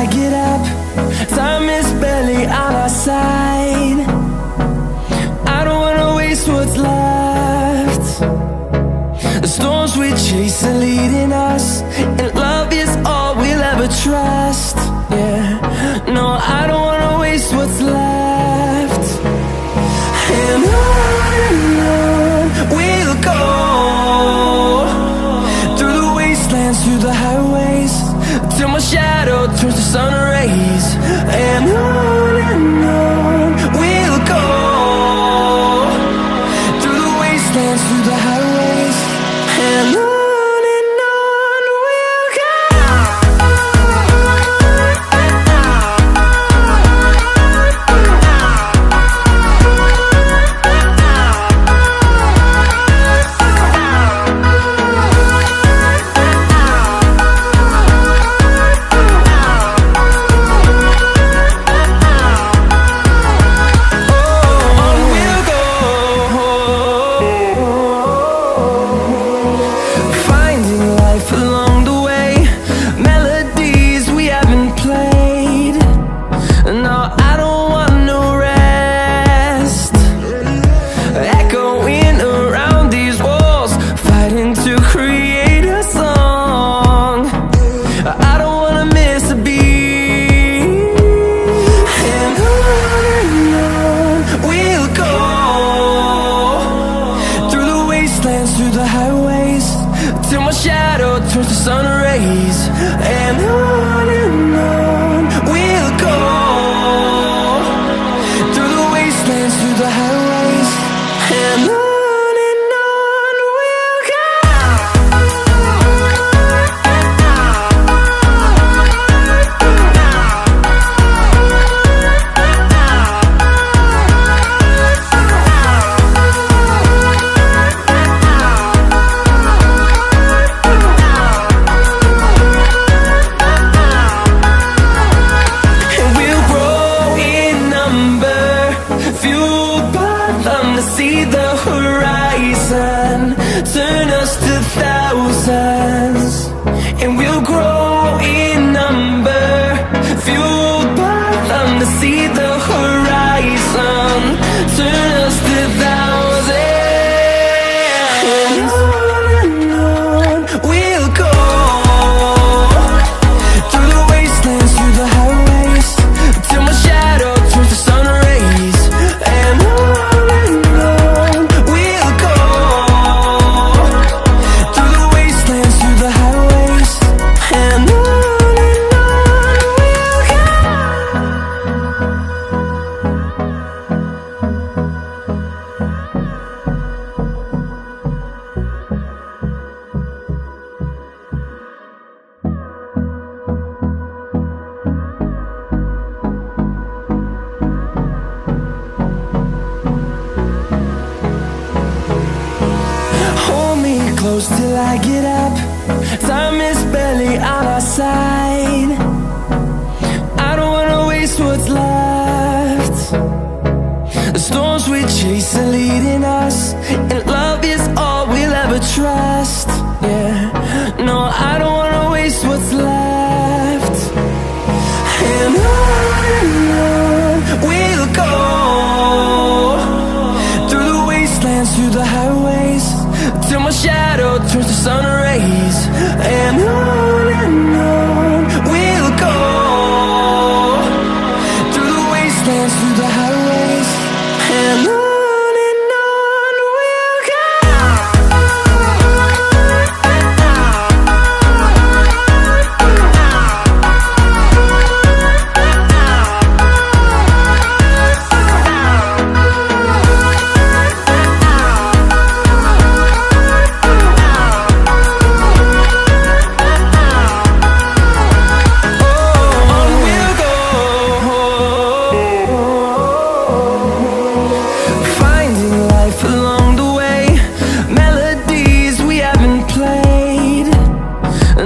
I get up. Time is barely on our side. I don't wanna waste what's left. The storms we chase are leading us, and love is all we'll ever trust. Yeah, no, I don't wanna waste what's left. And on we'll go, through the wastelands, through the highways, till my shadow turns to sun rays. And on we'll go, through the wastelands, through the highways, and on. Through the highways, till my shadow turns to sun rays. And on we'll go, through the wastelands, through the highways, and on. See the horizon, turn us to thousands, and we'll grow in number, fueled by them to see the horizon, turn us to thousands. And on we'll go, through the wastelands, through the highways, till my shadow turns to sun rays. And close till I get up. Time is barely on our side. I don't wanna waste what's left. The storms we chase are leading us, and love is all we'll ever trust.